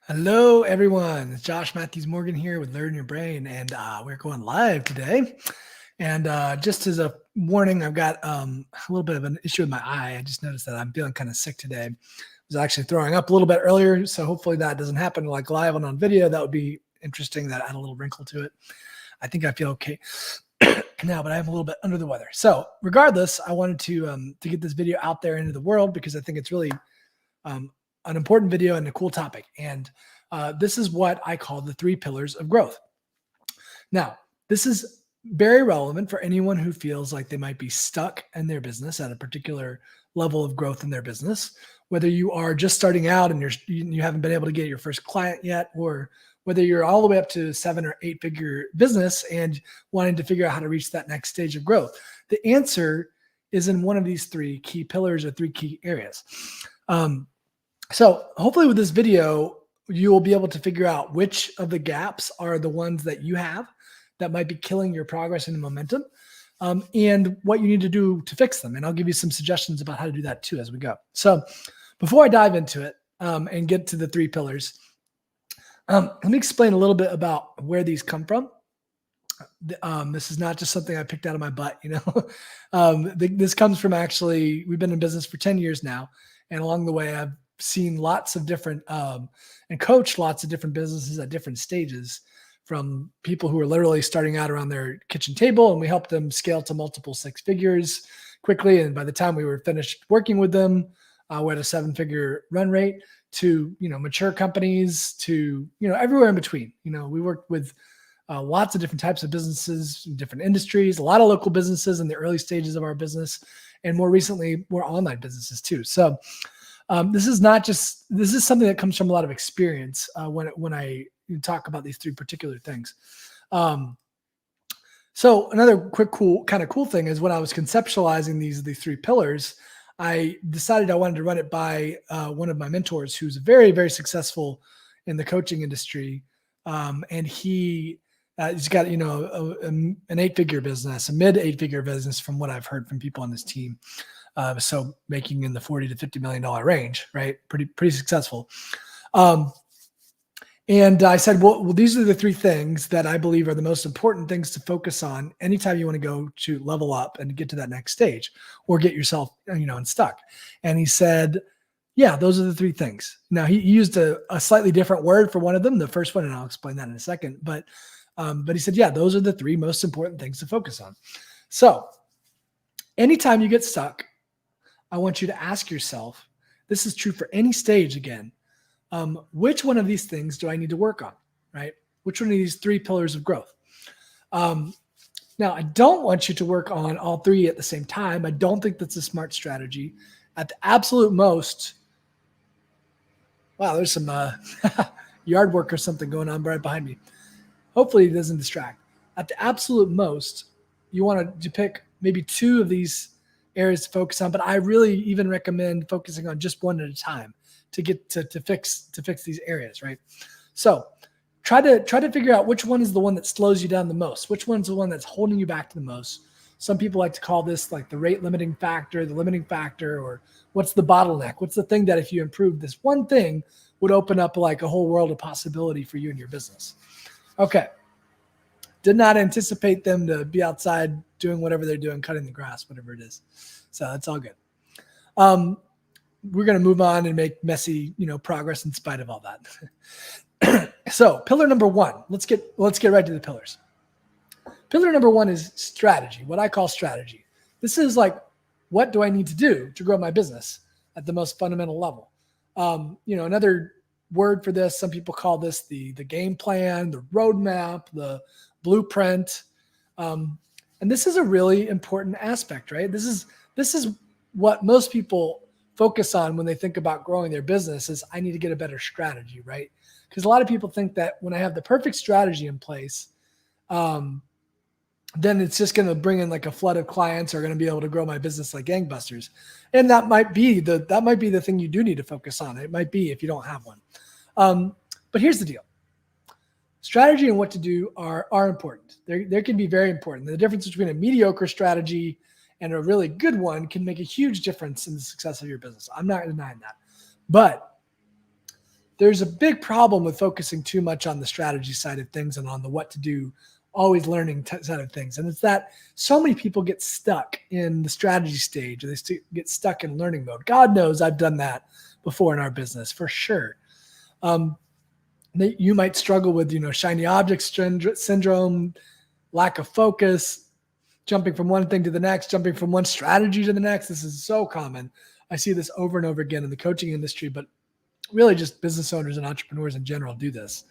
Hello, everyone. It's Josh Matthews Morgan here with Learn Your Brain, and we're going live today. And just as a warning, I've got a little bit of an issue with my eye. I just noticed that I'm feeling kind of sick today. I was actually throwing up a little bit earlier, so hopefully that doesn't happen like live and on video. That would be interesting. That add a little wrinkle to it. I think I feel okay now, but I'm a little bit under the weather. So regardless, I wanted to get this video out there into the world because I think it's really an important video and a cool topic. And this is what I call the 3 pillars of growth. Now, this is very relevant for anyone who feels like they might be stuck in their business at a particular level of growth in their business, whether you are just starting out and you haven't been able to get your first client yet, or whether you're all the way up to 7 or 8 figure business and wanting to figure out how to reach that next stage of growth. The answer is in one of these 3 key pillars or 3 key areas. So hopefully with this video, you will be able to figure out which of the gaps are the ones that you have that might be killing your progress and momentum, and what you need to do to fix them. And I'll give you some suggestions about how to do that too as we go. So before I dive into it and get to the 3 pillars, let me explain a little bit about where these come from. This is not just something I picked out of my butt, this comes from we've been in business for 10 years now. And along the way, I've seen lots of different and coached lots of different businesses at different stages, from people who are literally starting out around their kitchen table, and we helped them scale to multiple 6 figures quickly. And by the time we were finished working with them, we're at a 7-figure run rate, to, mature companies, to, everywhere in between. We worked with lots of different types of businesses, different industries, a lot of local businesses in the early stages of our business. And more recently, more online businesses too. So this is something that comes from a lot of experience when I talk about these 3 particular things. So another cool thing is, when I was conceptualizing these 3 pillars, I decided I wanted to run it by one of my mentors who's very, very successful in the coaching industry. And he's got, an 8-figure business, a mid 8-figure business from what I've heard from people on this team. So making in the $40 to $50 million range, right? Pretty successful. And I said, well, these are the 3 things that I believe are the most important things to focus on anytime you want to go to level up and get to that next stage, or get yourself, unstuck. And he said, yeah, those are the 3 things. Now, he used a slightly different word for one of them, the first one, and I'll explain that in a second. But he said, yeah, those are the 3 most important things to focus on. So anytime you get stuck, I want you to ask yourself, this is true for any stage again, which one of these things do I need to work on, right? Which one of these 3 pillars of growth? Now, I don't want you to work on all 3 at the same time. I don't think that's a smart strategy. At the absolute most, wow, there's some yard work or something going on right behind me. Hopefully it doesn't distract. At the absolute most, you want to pick maybe 2 of these areas to focus on, but I really even recommend focusing on just 1 at a time to get to fix these areas, right? So try to figure out which one is the one that slows you down the most, which one's the one that's holding you back the most. Some people like to call this like the rate limiting factor, the limiting factor, or what's the bottleneck? What's the thing that if you improve this one thing would open up like a whole world of possibility for you and your business? Okay. Did not anticipate them to be outside doing whatever they're doing, cutting the grass, whatever it is. So that's all good. We're going to move on and make messy, progress in spite of all that. So pillar number 1, let's get right to the pillars. Pillar number 1 is strategy, what I call strategy. This is like, what do I need to do to grow my business at the most fundamental level? Another word for this, some people call this the game plan, the roadmap, the blueprint. And this is a really important aspect, right? This is what most people focus on when they think about growing their business, is I need to get a better strategy, right? Because a lot of people think that when I have the perfect strategy in place, then it's just going to bring in like a flood of clients, or going to be able to grow my business like gangbusters. And that might be the thing you do need to focus on. It might be if you don't have one. But here's the deal. Strategy and what to do are important. They can be very important. The difference between a mediocre strategy and a really good one can make a huge difference in the success of your business. I'm not denying that. But there's a big problem with focusing too much on the strategy side of things and on the what to do, always learning side of things. And it's that so many people get stuck in the strategy stage, or they get stuck in learning mode. God knows I've done that before in our business for sure. You might struggle with, shiny object syndrome, lack of focus, jumping from one thing to the next, jumping from one strategy to the next. This is so common. I see this over and over again in the coaching industry, but really just business owners and entrepreneurs in general do this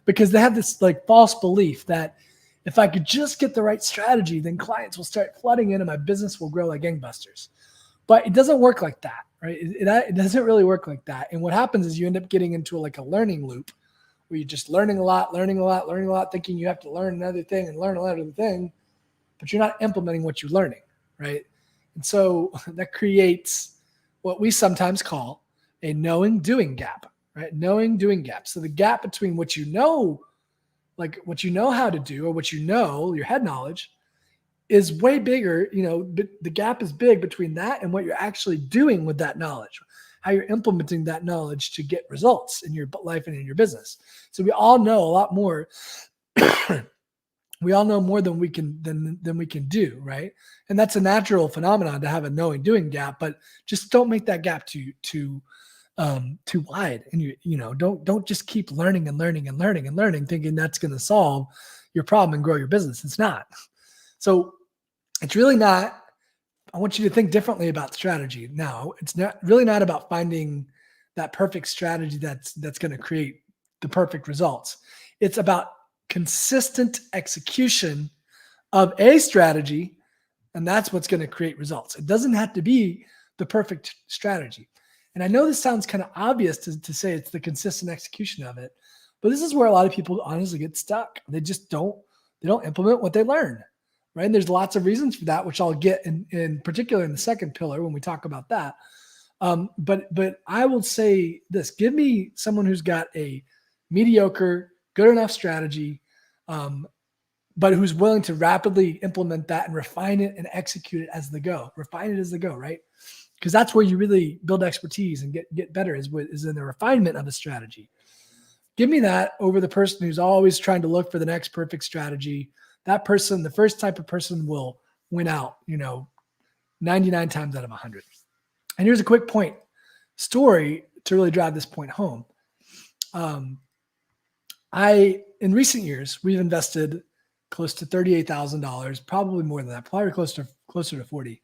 because they have this like false belief that if I could just get the right strategy, then clients will start flooding in and my business will grow like gangbusters. But it doesn't work like that, right? It doesn't really work like that. And what happens is you end up getting into like a learning loop where you're just learning a lot, thinking you have to learn another thing and learn another thing, but you're not implementing what you're learning, right? And so that creates what we sometimes call a knowing-doing gap, right? Knowing-doing gap. So the gap between what you know, like what you know how to do, or what you know, your head knowledge, is way bigger. The gap is big between that and what you're actually doing with that knowledge, how you're implementing that knowledge to get results in your life and in your business. So we all know a lot more. We all know more than we can do, right? And that's a natural phenomenon to have a knowing-doing gap, but just don't make that gap too wide. And don't just keep learning and learning, thinking that's going to solve your problem and grow your business. It's not. So it's really not. I want you to think differently about strategy. Now, it's not about finding that perfect strategy that's going to create the perfect results. It's about consistent execution of a strategy, and that's what's going to create results. It doesn't have to be the perfect strategy. And I know this sounds kind of obvious to say it's the consistent execution of it, but this is where a lot of people honestly get stuck. They just don't implement what they learn, right? And there's lots of reasons for that, which I'll get in particular in the second pillar when we talk about that. But I will say this: give me someone who's got a mediocre, good enough strategy, but who's willing to rapidly implement that and refine it and execute it as they go. Refine it as they go, right? Because that's where you really build expertise and get better is in the refinement of a strategy. Give me that over the person who's always trying to look for the next perfect strategy. That person, the first type of person, will win out, 99 times out of 100. And here's a quick story to really drive this point home. In recent years, we've invested close to $38,000, probably more than that, probably closer to 40,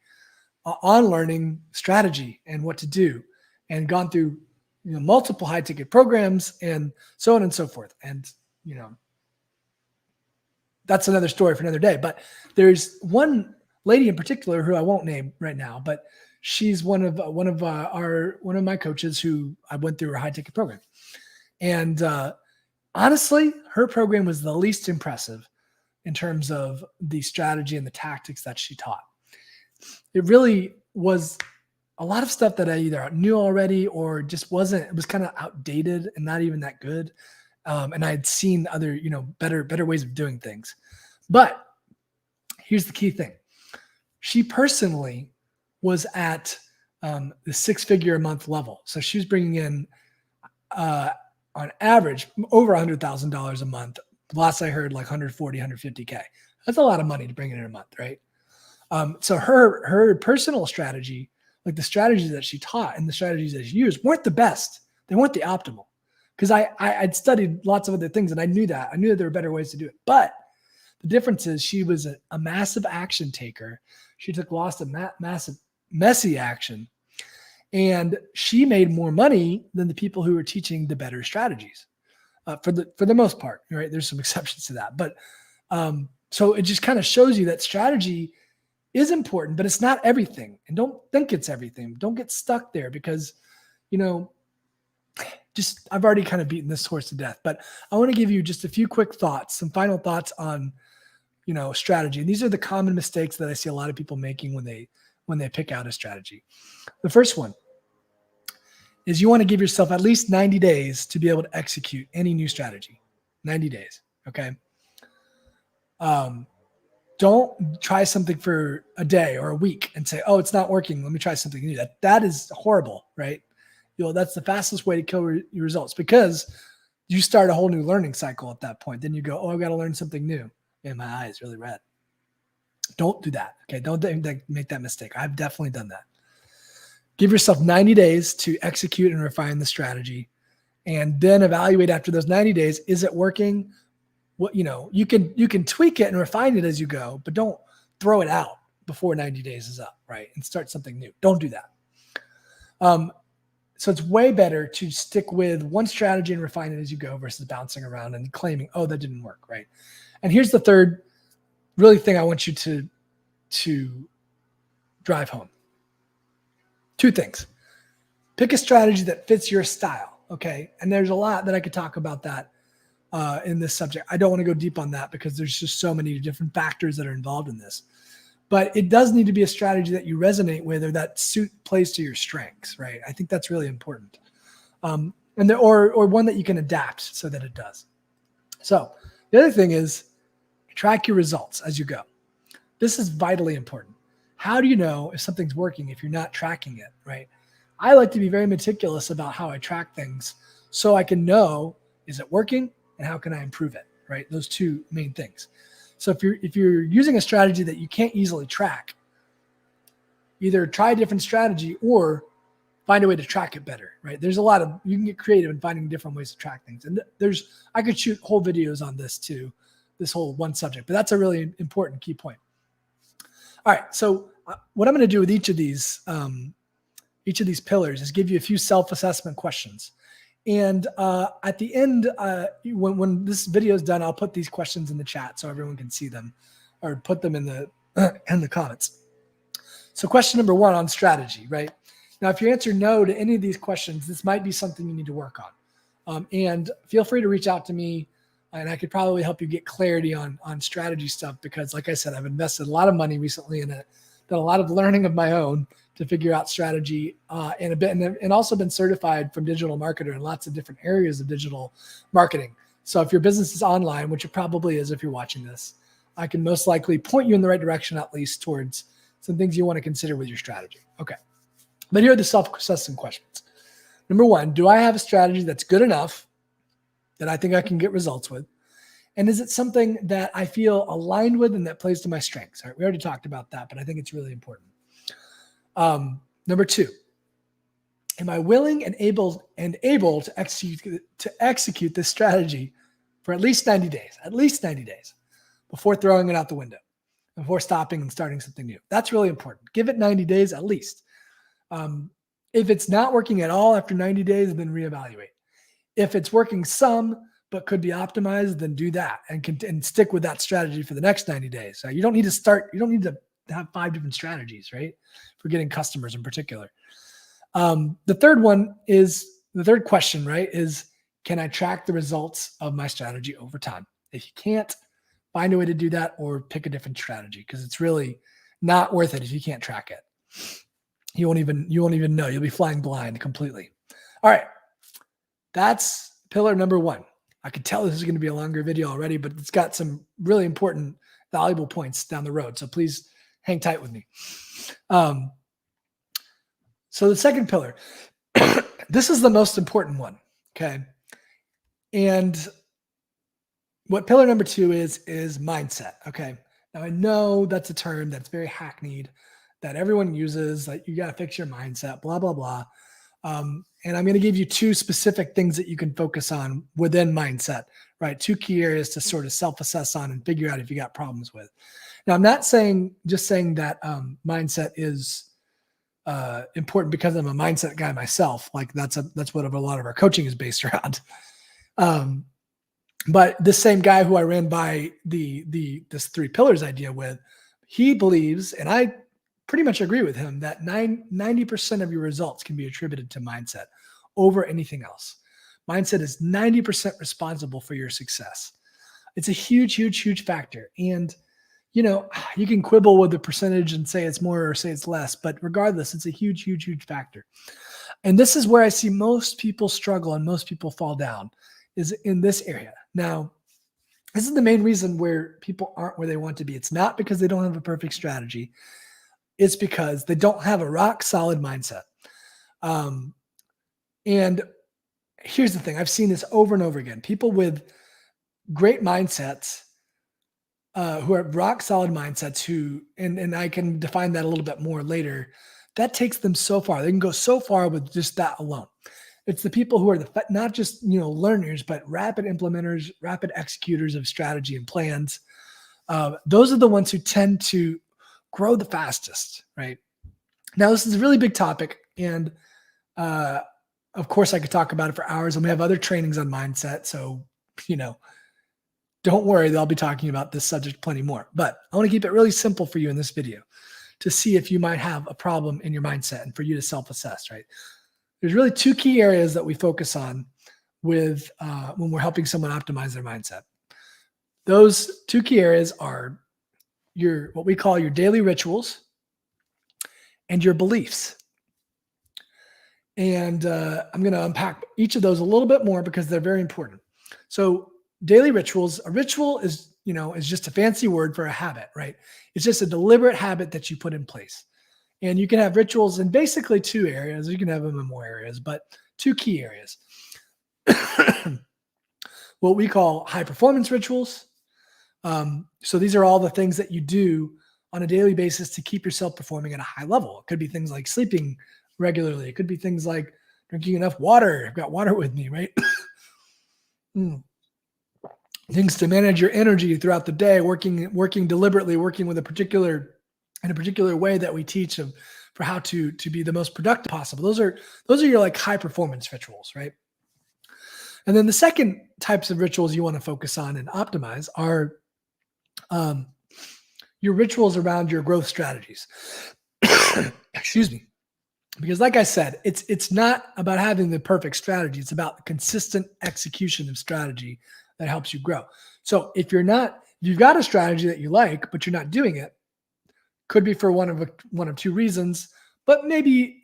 on learning strategy and what to do, and gone through multiple high ticket programs and so on and so forth. And that's another story for another day. But there's one lady in particular who I won't name right now, but she's one of my coaches who I went through her high ticket program, and honestly, her program was the least impressive in terms of the strategy and the tactics that she taught. It really was a lot of stuff that I either knew already or just wasn't. It was kind of outdated and not even that good. And I had seen other, better ways of doing things. But here's the key thing: she personally was at the 6-figure a month level. So she was bringing in, on average, over $100,000 a month. Last I heard, like 140, 150K. That's a lot of money to bring in a month, right? So her personal strategy, like the strategies that she taught and the strategies that she used, weren't the best. They weren't the optimal. Because I'd studied lots of other things and I knew that. I knew that there were better ways to do it. But the difference is she was a massive action taker. She took lots of massive, messy action. And she made more money than the people who were teaching the better strategies, for the most part, right? There's some exceptions to that. But so it just kind of shows you that strategy is important, but it's not everything. And don't think it's everything. Don't get stuck there because, I've already kind of beaten this horse to death, but I want to give you just a few quick thoughts, some final thoughts on, strategy. And these are the common mistakes that I see a lot of people making when they pick out a strategy. The first one is you want to give yourself at least 90 days to be able to execute any new strategy. 90 days. Okay. Don't try something for a day or a week and say, oh, it's not working. Let me try something new. That is horrible, right? That's the fastest way to kill your results, because you start a whole new learning cycle at that point. Then you go, oh, I've got to learn something new. And my eye is really red. Don't do that. Okay. Don't make that mistake. I've definitely done that. Give yourself 90 days to execute and refine the strategy, and then evaluate after those 90 days. Is it working? What, you can tweak it and refine it as you go, but don't throw it out before 90 days is up, right? And start something new. Don't do that. So it's way better to stick with one strategy and refine it as you go versus bouncing around and claiming, oh, that didn't work, right? And here's the third really thing I want you to drive home. Two things. Pick a strategy that fits your style, okay? And there's a lot that I could talk about that in this subject. I don't want to go deep on that because there's just so many different factors that are involved in this. But it does need to be a strategy that you resonate with, or that plays to your strengths, right? I think that's really important. Or one that you can adapt so that it does. So the other thing is track your results as you go. This is vitally important. How do you know if something's working if you're not tracking it, right? I like to be very meticulous about how I track things so I can know, is it working and how can I improve it, right? Those two main things. So if you're using a strategy that you can't easily track, either try a different strategy or find a way to track it better, right? There's you can get creative in finding different ways to track things. And I could shoot whole videos on this too, this whole one subject, but that's a really important key point. All right. So what I'm going to do with each of these pillars is give you a few self-assessment questions. And at the end, when this video is done, I'll put these questions in the chat so everyone can see them, or put them in the comments. So question number 1 on strategy, right? Now, if you answer no to any of these questions, this might be something you need to work on. And feel free to reach out to me, and I could probably help you get clarity on strategy stuff, because like I said, I've invested a lot of money recently in it, done a lot of learning of my own to figure out strategy and also been certified from digital marketer in lots of different areas of digital marketing. So if your business is online, which it probably is if you're watching this, I can most likely point you in the right direction, at least towards some things you want to consider with your strategy. Okay. But here are the self-assessment questions. Number 1, do I have a strategy that's good enough that I think I can get results with? And is it something that I feel aligned with and that plays to my strengths? All right, we already talked about that, but I think it's really important. Number 2, am I willing and able to execute this strategy for at least 90 days before throwing it out the window, before stopping and starting something new? That's really important. Give it 90 days at least. If it's not working at all after 90 days, then reevaluate. If it's working some, but could be optimized, then do that and stick with that strategy for the next 90 days. So you don't need to have 5 different strategies, right? For getting customers in particular. The third question, right, is, can I track the results of my strategy over time? If you can't, find a way to do that or pick a different strategy, because it's really not worth it if you can't track it. You won't even know. You'll be flying blind completely. All right. That's pillar number 1. I could tell this is going to be a longer video already, but it's got some really important, valuable points down the road. So please hang tight with me. So the second pillar, this is the most important one. Okay. And what pillar number 2 is mindset. Okay. Now I know that's a term that's very hackneyed, that everyone uses, like you got to fix your mindset, blah, blah, blah. And I'm going to give you 2 specific things that you can focus on within mindset, right? 2 key areas to sort of self-assess on and figure out if you got problems with. Now, I'm not saying that mindset is important because I'm a mindset guy myself. Like that's what a lot of our coaching is based around. But this same guy who I ran by this 3 pillars idea with, he believes, and I pretty much agree with him, that 90% of your results can be attributed to mindset over anything else. Mindset is 90% responsible for your success. It's a huge, huge, huge factor. And, you can quibble with the percentage and say it's more or say it's less, but regardless, it's a huge, huge, huge factor. And this is where I see most people struggle and most people fall down, is in this area. Now, this is the main reason where people aren't where they want to be. It's not because they don't have a perfect strategy. It's because they don't have a rock solid mindset. And here's the thing. I've seen this over and over again. People with great mindsets, who are rock solid mindsets, and I can define that a little bit more later. That takes them so far. They can go so far with just that alone. It's the people who are not just learners, but rapid implementers, rapid executors of strategy and plans. Those are the ones who tend to grow the fastest, right? Now, this is a really big topic, and of course, I could talk about it for hours, and we have other trainings on mindset. So, don't worry, I'll be talking about this subject plenty more. But I want to keep it really simple for you in this video to see if you might have a problem in your mindset and for you to self-assess, right? There's really two key areas that we focus on with when we're helping someone optimize their mindset. Those two key areas are what we call your daily rituals and your beliefs. And I'm going to unpack each of those a little bit more because they're very important. So daily rituals, a ritual is just a fancy word for a habit, right? It's just a deliberate habit that you put in place. And you can have rituals in basically two areas. You can have them in more areas, but two key areas. What we call high performance rituals. So these are all the things that you do on a daily basis to keep yourself performing at a high level. It could be things like sleeping regularly. It could be things like drinking enough water. I've got water with me, right? Things to manage your energy throughout the day, working deliberately, working with in a particular way that we teach for how to be the most productive possible. Those are your like high performance rituals, right? And then the second types of rituals you want to focus on and optimize are your rituals around your growth strategies. Excuse me. Because like I said, it's not about having the perfect strategy. It's about consistent execution of strategy that helps you grow. So if you've got a strategy that you like, but you're not doing it, could be for one of two reasons, but maybe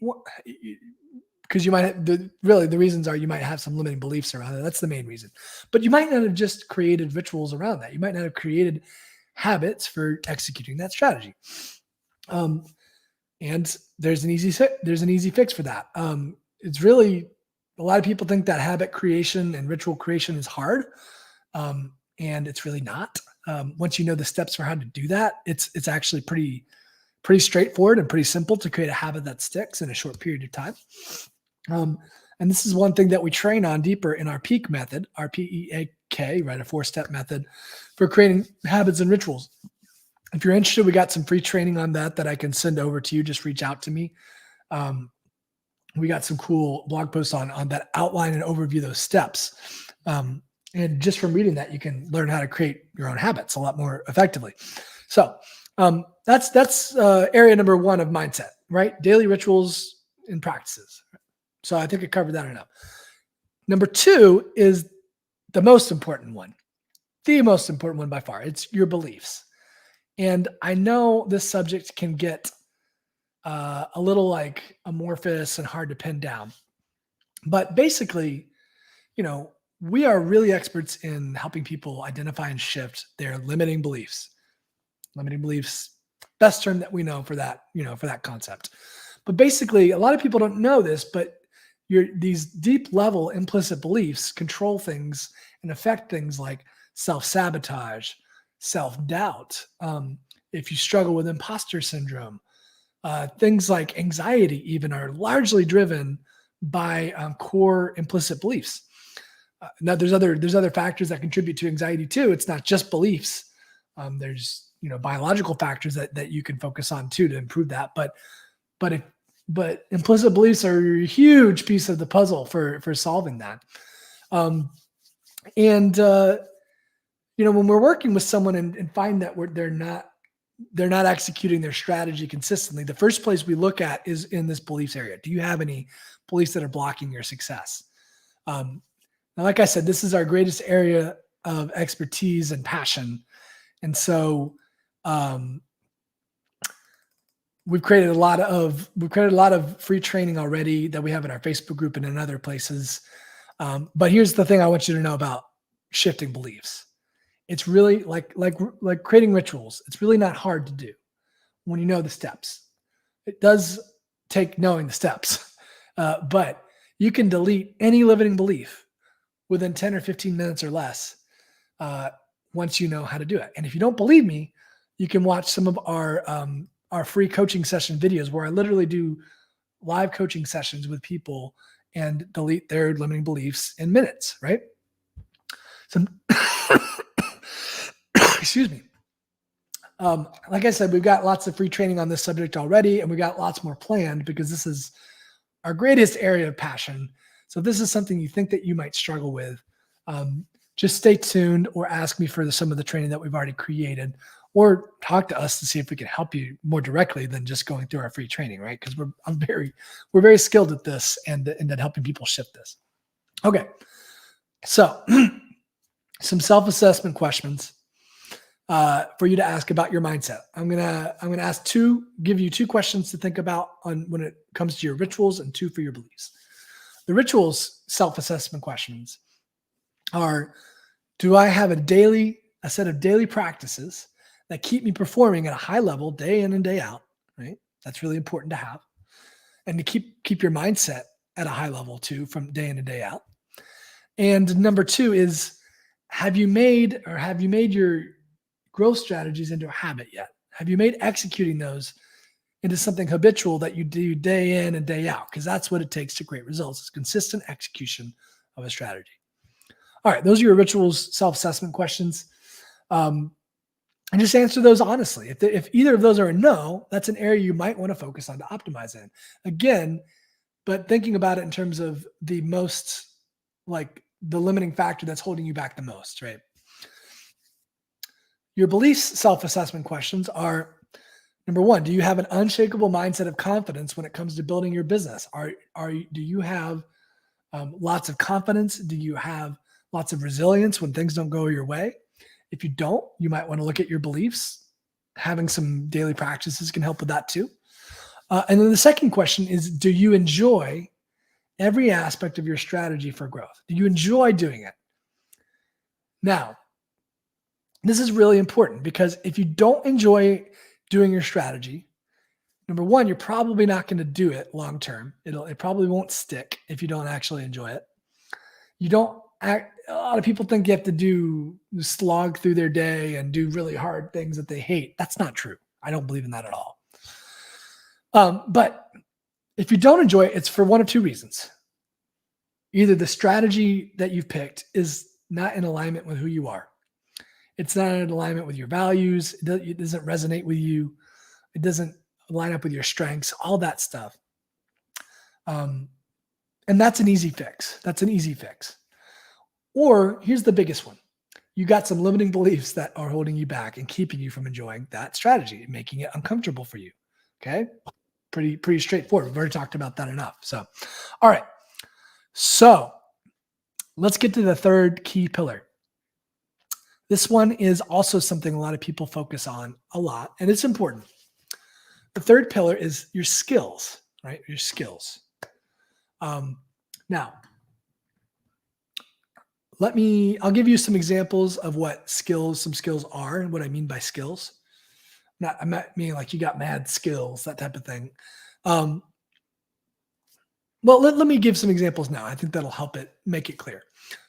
because you might have, the reasons are you might have some limiting beliefs around it. That's the main reason. But you might not have just created rituals around that. You might not have created habits for executing that strategy. And there's an easy fix for that. It's really, a lot of people think that habit creation and ritual creation is hard. And it's really not. Once you know the steps for how to do that, it's actually pretty straightforward and pretty simple to create a habit that sticks in a short period of time. And this is one thing that we train on deeper in our PEAK method, our PEAK, right? A 4-step method for creating habits and rituals. If you're interested, we got some free training on that I can send over to you. Just reach out to me. We got some cool blog posts on that outline and overview those steps. And just from reading that, you can learn how to create your own habits a lot more effectively. So that's area number one of mindset, right? Daily rituals and practices. So I think I covered that enough. Number two is the most important one by far. It's your beliefs. And I know this subject can get a little like amorphous and hard to pin down. But basically, we are really experts in helping people identify and shift their limiting beliefs. Limiting beliefs, best term that we know for that, for that concept. But basically, a lot of people don't know this, but these deep level implicit beliefs control things and affect things like self-sabotage, self-doubt. If you struggle with imposter syndrome, things like anxiety even are largely driven by core implicit beliefs. Now there's other factors that contribute to anxiety too. It's not just beliefs. There's biological factors that you can focus on too to improve that. But implicit beliefs are a huge piece of the puzzle for solving that. When we're working with someone and find that they're not executing their strategy consistently, the first place we look at is in this beliefs area. Do you have any beliefs that are blocking your success? Now, like I said, this is our greatest area of expertise and passion. And so we've created a lot of free training already that we have in our Facebook group and in other places. But here's the thing I want you to know about shifting beliefs. It's really like creating rituals. It's really not hard to do when you know the steps. It does take knowing the steps, but You can delete any limiting belief within 10 or 15 minutes or less once you know how to do it. And if you don't believe me, you can watch some of our free coaching session videos where I literally do live coaching sessions with people and delete their limiting beliefs in minutes, right? So, excuse me. Like I said, we've got lots of free training on this subject already, and we got lots more planned because this is our greatest area of passion. So if this is something you think that you might struggle with, just stay tuned or ask me for some of the training that we've already created, or talk to us to see if we can help you more directly than just going through our free training, right? Because we're very skilled at this and at helping people shift this. Okay, so some self-assessment questions for you to ask about your mindset. I'm gonna give you two questions to think about on when it comes to your rituals, and two for your beliefs. The rituals self-assessment questions are: do I have a set of daily practices that keep me performing at a high level day in and day out? Right, that's really important to have, and to keep your mindset at a high level too, from day in and day out. And number two is: have you made your growth strategies into a habit yet? Have you made executing those into something habitual that you do day in and day out? Because that's what it takes to create results. It's consistent execution of a strategy. All right, those are your rituals self-assessment questions. And just answer those honestly. If either of those are a no, that's an area you might want to focus on to optimize in. Again, but thinking about it in terms of the limiting factor that's holding you back the most, right? Your beliefs self-assessment questions are: number one, do you have an unshakable mindset of confidence when it comes to building your business? Do you have lots of confidence? Do you have lots of resilience when things don't go your way? If you don't, you might want to look at your beliefs. Having some daily practices can help with that too. And then the second question is: do you enjoy every aspect of your strategy for growth? Do you enjoy doing it? Now, this is really important, because if you don't enjoy doing your strategy, number one, you're probably not going to do it long term. It probably won't stick if you don't actually enjoy it. A lot of people think you have to slog through their day and do really hard things that they hate. That's not true. I don't believe in that at all. But if you don't enjoy it, it's for one of two reasons. Either the strategy that you've picked is not in alignment with who you are. It's not in alignment with your values. It doesn't resonate with you. It doesn't line up with your strengths, all that stuff. And that's an easy fix. Or here's the biggest one: you got some limiting beliefs that are holding you back and keeping you from enjoying that strategy and making it uncomfortable for you. Okay. Pretty straightforward. We've already talked about that enough. So, all right. So let's get to the third key pillar. This one is also something a lot of people focus on a lot, and it's important. The third pillar is your skills, right? Your skills. Now, I'll give you some examples of what some skills are and what I mean by skills. I'm not meaning like you got mad skills, that type of thing. Well, let me give some examples now. I think that'll help make it clear.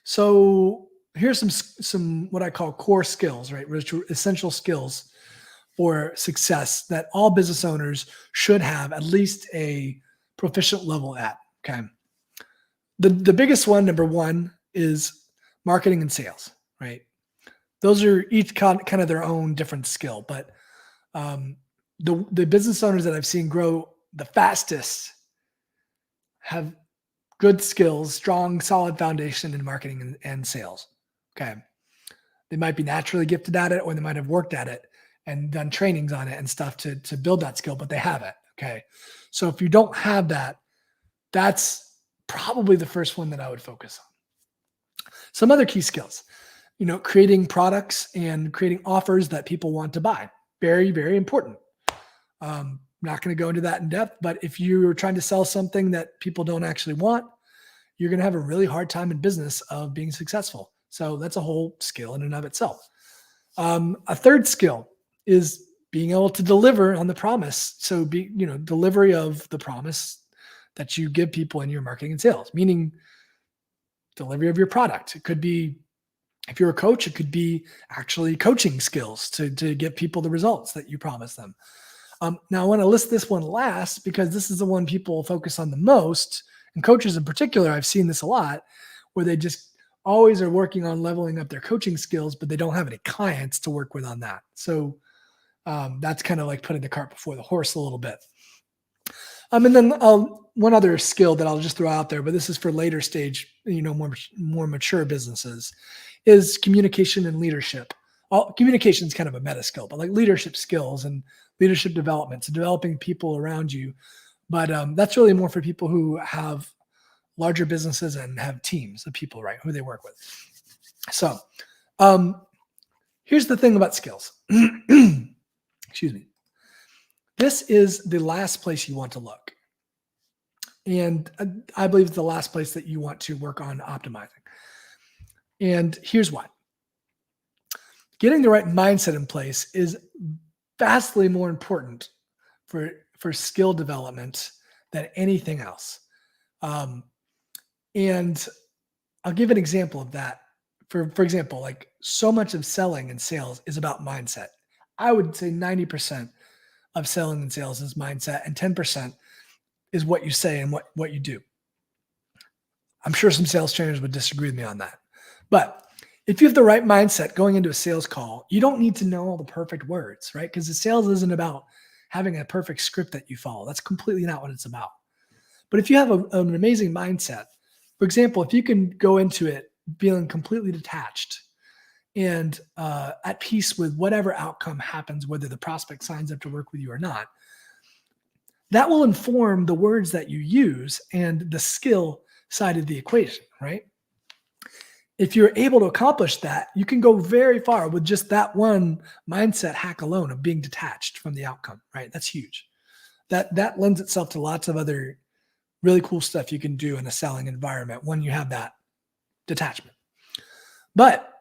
So here's some what I call core skills, right? Which are essential skills for success that all business owners should have at least a proficient level at. Okay. The biggest one, number one, is marketing and sales, right? Those are each kind of their own different skill, but the business owners that I've seen grow the fastest have good skills, strong, solid foundation in marketing and sales. Okay. They might be naturally gifted at it, or they might have worked at it and done trainings on it and stuff to build that skill, but they have it. Okay. So if you don't have that, that's probably the first one that I would focus on. Some other key skills, creating products and creating offers that people want to buy. Very, very important. I'm not going to go into that in depth, but if you're trying to sell something that people don't actually want, you're going to have a really hard time in business of being successful. So that's a whole skill in and of itself. A third skill is being able to deliver on the promise. So delivery of the promise that you give people in your marketing and sales, meaning delivery of your product. It could be, if you're a coach, it could be actually coaching skills to get people the results that you promise them. Now, I want to list this one last because this is the one people focus on the most. And coaches in particular, I've seen this a lot, where they just always are working on leveling up their coaching skills, but they don't have any clients to work with on that. So that's kind of like putting the cart before the horse a little bit. And then one other skill that I'll just throw out there, but this is for later stage, more mature businesses, is communication and leadership. Communication is kind of a meta skill, but like leadership skills and leadership development, so developing people around you. But that's really more for people who have larger businesses and have teams of people, right, who they work with. So here's the thing about skills. Excuse me. This is the last place you want to look. And I believe it's the last place that you want to work on optimizing. And here's why. Getting the right mindset in place is vastly more important for skill development than anything else. And I'll give an example of that. For example, like so much of selling and sales is about mindset. I would say 90% of selling and sales is mindset, and 10% is what you say and what you do. I'm sure some sales trainers would disagree with me on that. But if you have the right mindset going into a sales call, you don't need to know all the perfect words, right? Because the sales isn't about having a perfect script that you follow. That's completely not what it's about. But if you have an amazing mindset, for example, if you can go into it feeling completely detached and at peace with whatever outcome happens, whether the prospect signs up to work with you or not, that will inform the words that you use and the skill side of the equation, right? If you're able to accomplish that, you can go very far with just that one mindset hack alone of being detached from the outcome, right? That's huge. That lends itself to lots of other really cool stuff you can do in a selling environment when you have that detachment. But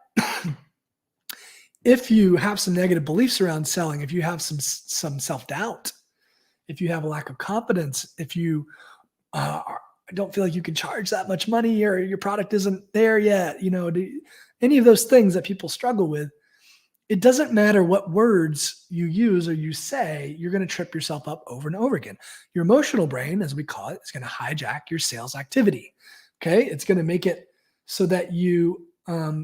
if you have some negative beliefs around selling, if you have some self-doubt, if you have a lack of confidence, if you don't feel like you can charge that much money or your product isn't there yet, any of those things that people struggle with, it doesn't matter what words you use or you say, you're going to trip yourself up over and over again. Your emotional brain, as we call it, is going to hijack your sales activity. Okay. It's going to make it so that you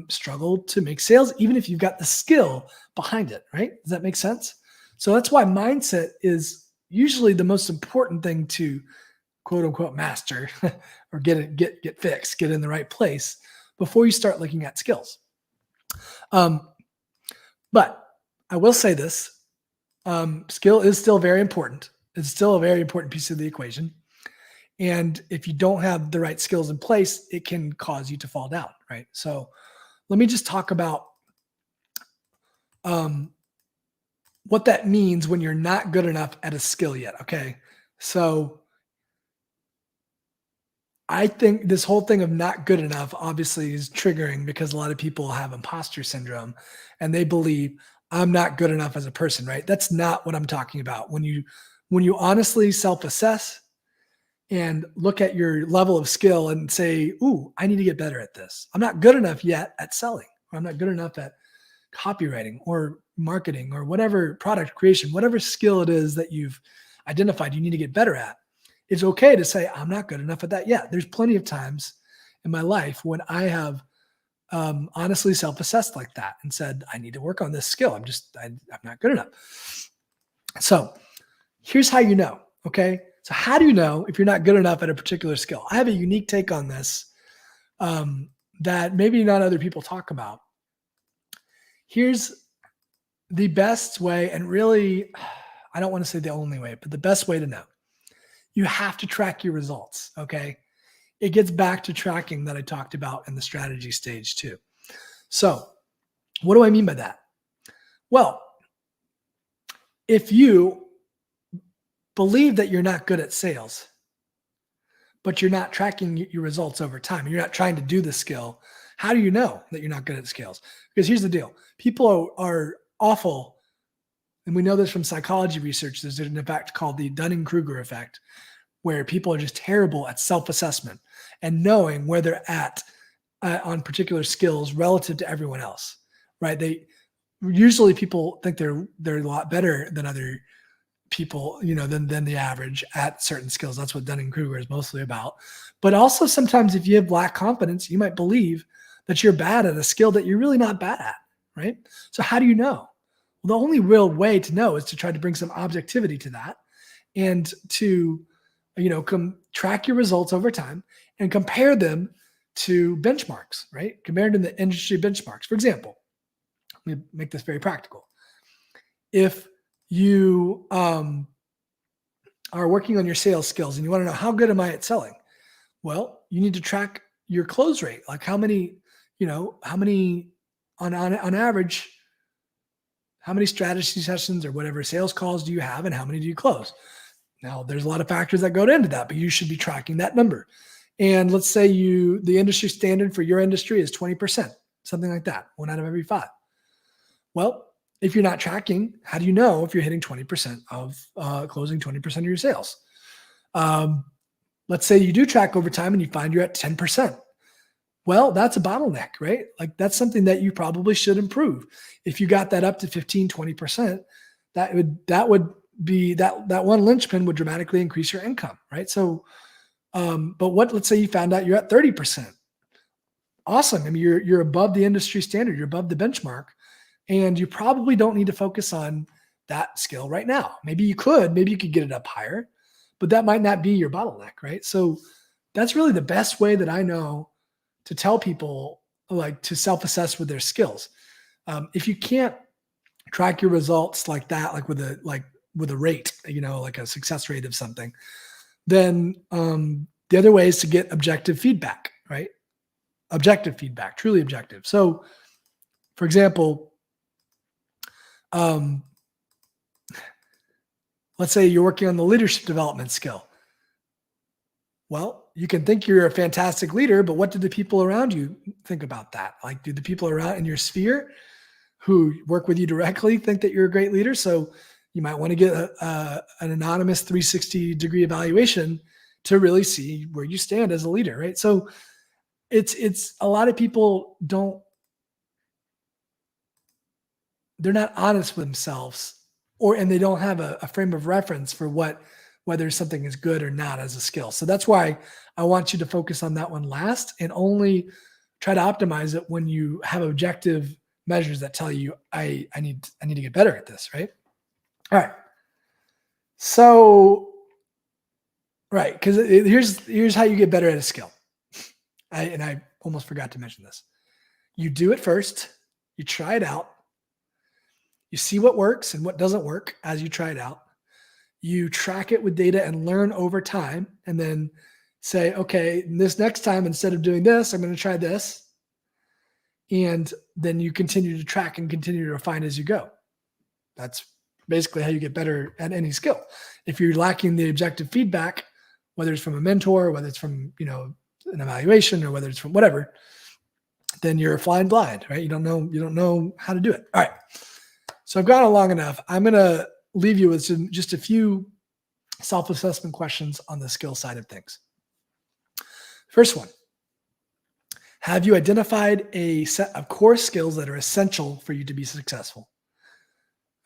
struggle to make sales, even if you've got the skill behind it, right? Does that make sense? So that's why mindset is usually the most important thing to quote unquote master or get fixed, get in the right place before you start looking at skills. But I will say this, skill is still very important. It's still a very important piece of the equation. And if you don't have the right skills in place, it can cause you to fall down, right? So let me just talk about what that means when you're not good enough at a skill yet, okay? So I think this whole thing of not good enough obviously is triggering because a lot of people have imposter syndrome and they believe I'm not good enough as a person, right? That's not what I'm talking about. When you honestly self-assess and look at your level of skill and say, ooh, I need to get better at this. I'm not good enough yet at selling, or I'm not good enough at copywriting or marketing or whatever product creation, whatever skill it is that you've identified you need to get better at. It's okay to say, I'm not good enough at that yet. There's plenty of times in my life when I have honestly self-assessed like that and said, I need to work on this skill. I'm not good enough. So here's how you know, okay? So how do you know if you're not good enough at a particular skill? I have a unique take on this that maybe not other people talk about. Here's the best way, and really, I don't want to say the only way, but the best way to know. You have to track your results, okay? It gets back to tracking that I talked about in the strategy stage too. So what do I mean by that? Well, if you believe that you're not good at sales, but you're not tracking your results over time, you're not trying to do the skill, how do you know that you're not good at skills? Because here's the deal. People are awful, and we know this from psychology research. There's an effect called the Dunning-Kruger effect. where people are just terrible at self-assessment and knowing where they're at on particular skills relative to everyone else, right? They usually people think they're a lot better than other people, than the average at certain skills. That's what Dunning-Kruger is mostly about. But also sometimes if you have lack confidence, you might believe that you're bad at a skill that you're really not bad at, right? So how do you know? Well, the only real way to know is to try to bring some objectivity to that and to, track your results over time and compare them to benchmarks, right? Compare them to industry benchmarks. For example, let me make this very practical. If you are working on your sales skills and you want to know how good am I at selling? Well, you need to track your close rate. Like how many on average, how many strategy sessions or whatever sales calls do you have and how many do you close? Now, there's a lot of factors that go into that, but you should be tracking that number. And let's say the industry standard for your industry is 20%, something like that, 1 out of every 5. Well, if you're not tracking, how do you know if you're hitting 20% of closing 20% of your sales? Let's say you do track over time and you find you're at 10%. Well, that's a bottleneck, right? Like that's something that you probably should improve. If you got that up to 15, 20%, that would be that one linchpin would dramatically increase your income, right? So, but let's say you found out you're at 30%. Awesome. I mean, you're above the industry standard, you're above the benchmark, and you probably don't need to focus on that skill right now. Maybe you could get it up higher, but that might not be your bottleneck, right? So that's really the best way that I know to tell people like to self-assess with their skills. If you can't track your results like that, like with a rate, like a success rate of something, then the other way is to get objective feedback, right? Objective feedback, truly objective. So for example, let's say you're working on the leadership development skill. Well, you can think you're a fantastic leader, but what do the people around you think about that? Like, do the people around in your sphere who work with you directly think that you're a great leader? So you might want to get an anonymous 360-degree evaluation to really see where you stand as a leader, right? So it's a lot of people they're not honest with themselves, and they don't have a frame of reference for whether something is good or not as a skill. So that's why I want you to focus on that one last and only try to optimize it when you have objective measures that tell you, I need to get better at this, right? All right. So, right, because here's how you get better at a skill. I almost forgot to mention this. You do it first. You try it out. You see what works and what doesn't work as you try it out. You track it with data and learn over time, and then say, okay, this next time, instead of doing this, I'm going to try this. And then you continue to track and continue to refine as you go. That's basically how you get better at any skill. If you're lacking the objective feedback, whether it's from a mentor, whether it's from, an evaluation, or whether it's from whatever, then you're flying blind, right? You don't know how to do it. All right. So I've gone on long enough. I'm going to leave you with just a few self-assessment questions on the skill side of things. First one, have you identified a set of core skills that are essential for you to be successful?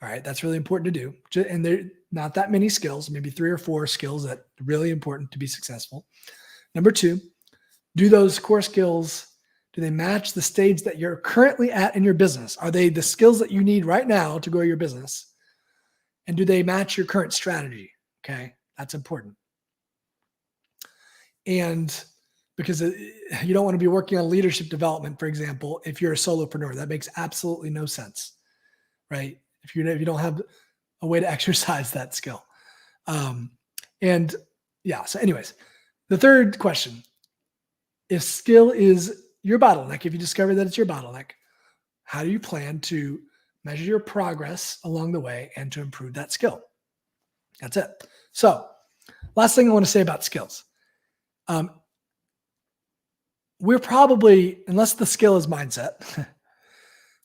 All right, that's really important to do. And there are not that many skills, maybe 3 or 4 skills that are really important to be successful. Number 2, do those core skills, do they match the stage that you're currently at in your business? Are they the skills that you need right now to grow your business? And do they match your current strategy? Okay, that's important. And because you don't want to be working on leadership development, for example, if you're a solopreneur. That makes absolutely no sense, right? If you don't have a way to exercise that skill. So anyways, the third question, if skill is your bottleneck, if you discover that it's your bottleneck, how do you plan to measure your progress along the way and to improve that skill? That's it. So last thing I want to say about skills. We're probably, unless the skill is mindset,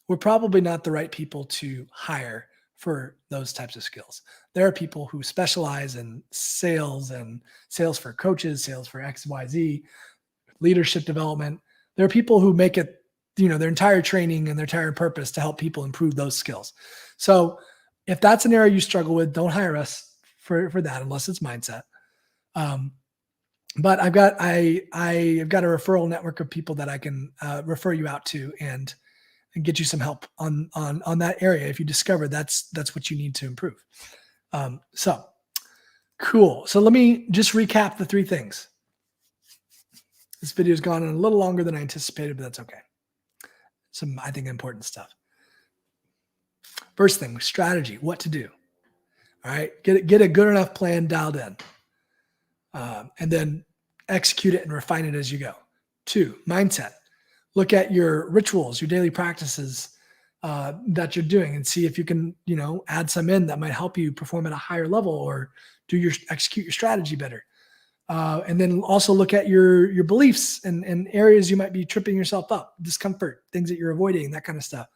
we're probably not the right people to hire for those types of skills. There are people who specialize in sales and sales for coaches, sales for XYZ, leadership development. There are people who make it, their entire training and their entire purpose to help people improve those skills. So if that's an area you struggle with, don't hire us for that unless it's mindset. But I've got a referral network of people that I can refer you out to and get you some help on that area if you discover that's what you need to improve. So cool. So let me just recap the 3 things. This video has gone on a little longer than I anticipated, but that's okay. Some, I think, important stuff. First thing, strategy, what to do. All right, get a good enough plan dialed in, and then execute it and refine it as you go. 2, mindset. Look at your rituals, your daily practices that you're doing, and see if you can, add some in that might help you perform at a higher level or execute your strategy better. And then also look at your beliefs and areas you might be tripping yourself up, discomfort, things that you're avoiding, that kind of stuff.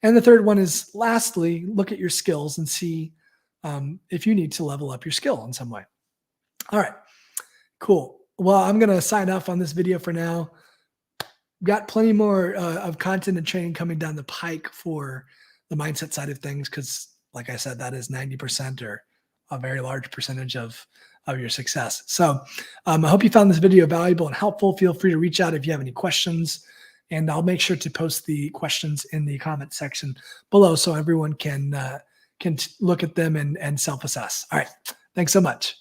And the third one is, lastly, look at your skills and see if you need to level up your skill in some way. All right, cool. Well, I'm going to sign off on this video for now. Got plenty more of content and training coming down the pike for the mindset side of things because, like I said, that is 90% or a very large percentage of your success. So I hope you found this video valuable and helpful. Feel free to reach out if you have any questions, and I'll make sure to post the questions in the comment section below so everyone can look at them and self-assess. All right. Thanks so much.